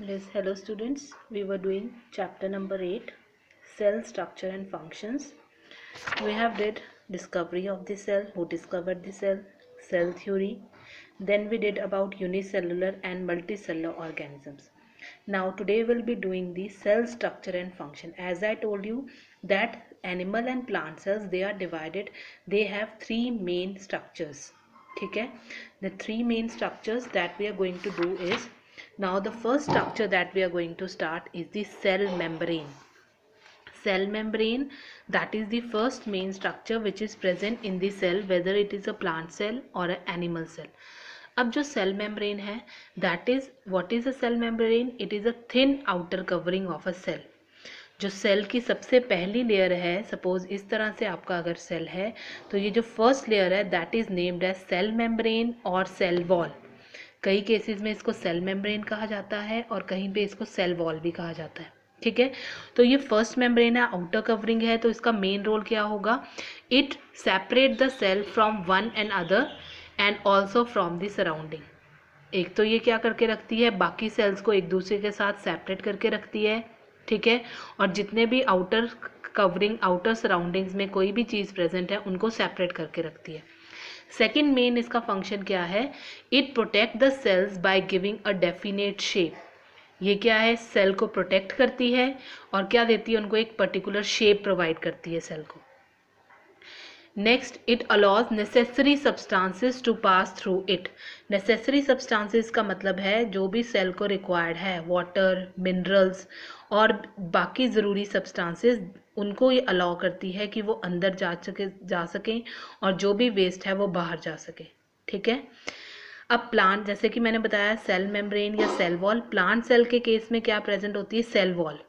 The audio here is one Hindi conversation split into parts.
Yes, hello students. We were doing chapter number 8, cell structure and functions. We have did discovery of the cell, who discovered the cell theory. Then we did about unicellular and multicellular organisms. Now today we'll be doing the cell structure and function. As I told you that animal and plant cells, they are divided. They have three main structures. Okay? The three main structures that we are going to do is, now the first structure that we are going to start is the cell membrane. Cell membrane, that is the first main structure which is present in the cell, whether it is a plant cell or an animal cell. अब जो सेल मेम्ब्रेन है, that is what is a cell membrane? It is a thin outer covering of a cell. जो सेल की सबसे पहली लेयर है, सपोज इस तरह से आपका अगर सेल है, तो ये जो फर्स्ट लेयर है that is named as cell membrane और सेल वॉल. कई केसेस में इसको सेल मेम्ब्रेन कहा जाता है और कहीं पे इसको सेल वॉल भी कहा जाता है. ठीक है, तो ये फर्स्ट मेम्ब्रेन है, आउटर कवरिंग है, तो इसका मेन रोल क्या होगा? It separate the cell from one and other and also from the surrounding. एक तो ये क्या करके रखती है, बाकी सेल्स को एक दूसरे के साथ सेपरेट करके रखती है. ठीक है, और जितने भी आउटर कवरिंग, आउटर सराउंडिंग्स में कोई भी चीज़ प्रेजेंट है उनको सेपरेट करके रखती है. सेकेंड मेन इसका फंक्शन क्या है? It protect the cells by giving a definite shape. ये क्या है? सेल को प्रोटेक्ट करती है और क्या देती है? उनको एक पर्टिकुलर शेप प्रोवाइड करती है सेल को. Next, it allows necessary substances to pass through it. Necessary substances का मतलब है जो भी सेल को रिक्वायर्ड है, वाटर, मिनरल्स और बाकी ज़रूरी सब्सटेंसेस, उनको ये अलाउ करती है कि वो अंदर जा सकें और जो भी वेस्ट है वो बाहर जा सके. ठीक है, अब प्लांट, जैसे कि मैंने बताया सेल मेम्ब्रेन या सेल वॉल, प्लांट सेल के केस में क्या प्रेजेंट होती है? Cell wall.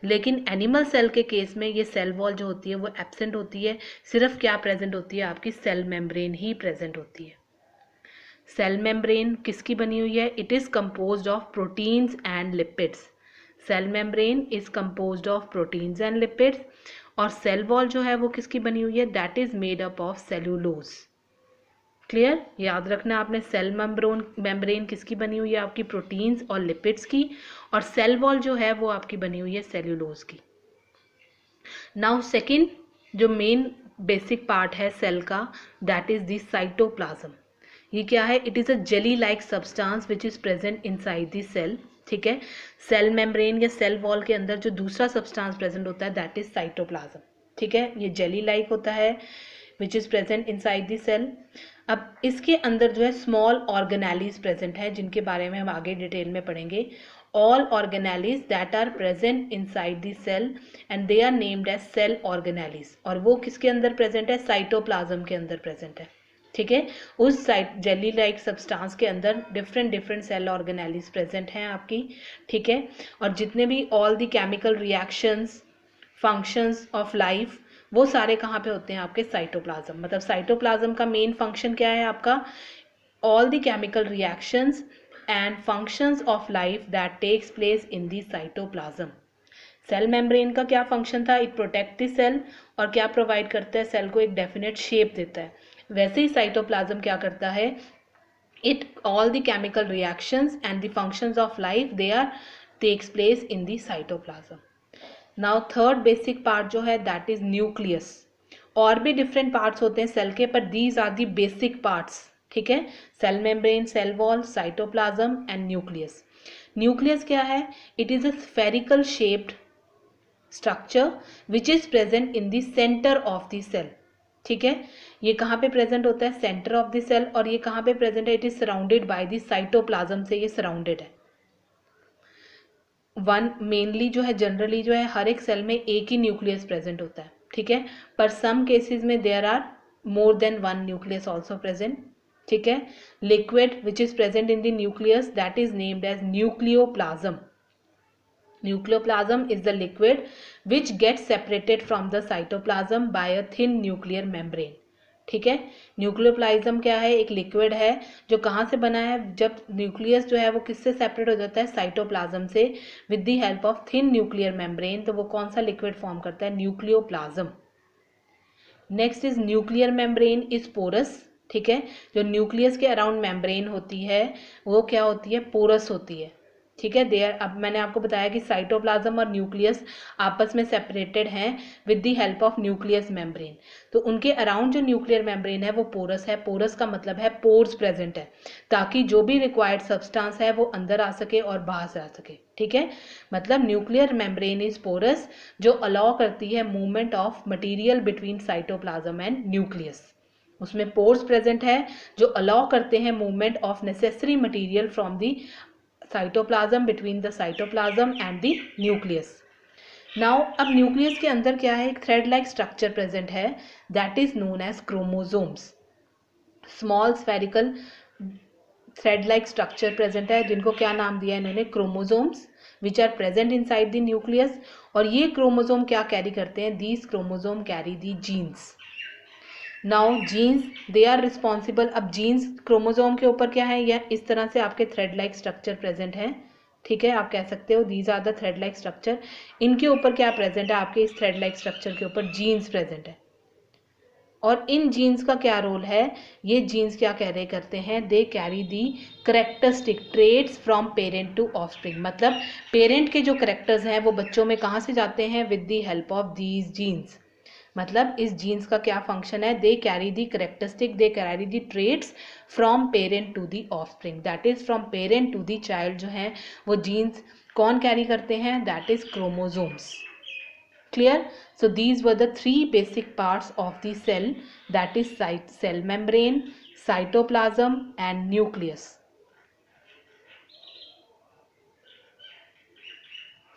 लेकिन एनिमल सेल के केस में ये सेल वॉल जो होती है वो एब्सेंट होती है. सिर्फ क्या प्रेजेंट होती है? आपकी सेल मेम्ब्रेन ही प्रेजेंट होती है. सेल मेम्ब्रेन किसकी बनी हुई है? It is composed of proteins and lipids. Cell membrane is composed of proteins and lipids. और सेल वॉल जो है वो किसकी बनी हुई है? That is made up of cellulose. Clear? याद रखना आपने, सेल मेम्ब्रेन किसकी बनी हुई है? आपकी प्रोटीन्स और लिपिड्स की. और सेल वॉल जो है वो आपकी बनी हुई है सेल्यूलोज की. नाउ सेकेंड जो मेन बेसिक पार्ट है सेल का, दैट इज द साइटोप्लाज्म. ये क्या है? It is a jelly like substance which is present inside the cell. ठीक है, सेल मेम्ब्रेन या सेल वॉल के अंदर जो दूसरा सब्सटेंस प्रेजेंट होता है दैट इज साइटोप्लाज्म. ठीक है, ये जेली लाइक होता है which is present inside the cell. अब इसके अंदर जो है स्मॉल ऑर्गेनेलीज प्रेजेंट है, जिनके बारे में हम आगे डिटेल में पढ़ेंगे. All organelles that are present inside the cell and they are named as cell organelles. और वो किसके अंदर प्रेजेंट है? साइटोप्लाज्म के अंदर प्रेजेंट है. ठीक है, उस जेली लाइक सब्सटेंस के अंदर डिफरेंट सेल ऑर्गेनेलीज प्रेजेंट हैं आपकी. ठीक है, और जितने भी all the chemical reactions, functions of life, वो सारे कहाँ पे होते हैं? आपके साइटोप्लाज्म. मतलब साइटोप्लाज्म का मेन फंक्शन क्या है आपका? All the chemical reactions and functions of life that takes place in the cytoplasm. Cell membrane का क्या फंक्शन था? इट प्रोटेक्ट द सेल और क्या प्रोवाइड करता है? सेल को एक डेफिनेट शेप देता है. वैसे ही साइटोप्लाज्म क्या करता है? It all the chemical reactions and the functions of life they are takes place in the cytoplasm. Now third basic part जो है दैट इज न्यूक्लियस. और भी डिफरेंट पार्ट्स होते हैं सेल के, पर these are the basic parts. ठीक है, cell membrane, cell wall, cytoplasm and nucleus. Nucleus क्या है? It is a spherical shaped structure which is present in the centre of the cell. ठीक है, ये कहाँ पे प्रेजेंट होता है? Centre of the cell. और ये कहाँ पे प्रेजेंट है? It is surrounded by the cytoplasm से ये सराउंडेड है. वन मेनली जो है, जनरली जो है हर एक सेल में एक ही न्यूक्लियस प्रेजेंट होता है. ठीक है, पर सम केसेस में there are more than one nucleus also present. ठीक है, liquid which is present in the nucleus that is named as nucleoplasm. Nucleoplasm is the liquid which gets separated from the cytoplasm by a thin nuclear membrane. ठीक है, न्यूक्लियोप्लाज्म क्या है? एक लिक्विड है जो कहाँ से बना है? जब न्यूक्लियस जो है वो किससे सेपरेट हो जाता है? साइटोप्लाज्म से, with the help of thin nuclear membrane. तो वो कौन सा लिक्विड फॉर्म करता है? Nucleoplasm. Next is nuclear membrane is porous. ठीक है, जो न्यूक्लियस के अराउंड मेम्ब्रेन होती है वो क्या होती है? पोरस होती है. ठीक है। देयर, अब मैंने आपको बताया कि साइटोप्लाज्म और न्यूक्लियस आपस में सेपरेटेड हैं with the help of nucleus membrane. तो उनके अराउंड जो न्यूक्लियर मेम्ब्रेन है वो पोरस है। पोरस का मतलब है पोर्स प्रेजेंट है, ताकि जो भी रिक्वायर्ड सब्सटेंस है वो अंदर आ सके और बाहर से आ सके। ठीक है, मतलब न्यूक्लियर मेम्ब्रेन इज पोरस, जो अलाउ करती है movement of material between cytoplasm and nucleus. उसमें पोर्स प्रेजेंट है जो अलाउ करते हैं movement of necessary material from the cytoplasm between the cytoplasm and the nucleus. Now अब न्यूक्लियस के अंदर क्या है, एक थ्रेड लाइक स्ट्रक्चर प्रेजेंट है, that is known as chromosomes. Small spherical thread like structure present है, जिनको क्या नाम दिया इन्होंने, chromosomes, which are present inside the nucleus. और ये क्रोमोसोम क्या कैरी करते हैं, these chromosome carry the genes. Now genes they are responsible. अब जीन्स क्रोमोसोम के ऊपर क्या है, यह इस तरह से आपके थ्रेड लाइक स्ट्रक्चर प्रेजेंट है। ठीक है, आप कह सकते हो these are the thread like structure. इनके ऊपर क्या प्रेजेंट है, आपके इस थ्रेड लाइक स्ट्रक्चर के ऊपर जीन्स प्रेजेंट है। और इन जीन्स का क्या रोल है, ये जीन्स क्या कैरी करते हैं, they carry the characteristic traits from parent to offspring. मतलब पेरेंट के जो करेक्टर्स हैं वो बच्चों में कहाँ से जाते हैं, with the help of these genes. मतलब इस जीन्स का क्या फंक्शन है, they carry the characteristic, they carry the traits from parent to the offspring, that is from parent to the child. जो है वो जीन्स कौन कैरी करते हैं, that is chromosomes. Clear? So these were the 3 basic parts of the cell, that is cell membrane, cytoplasm and nucleus.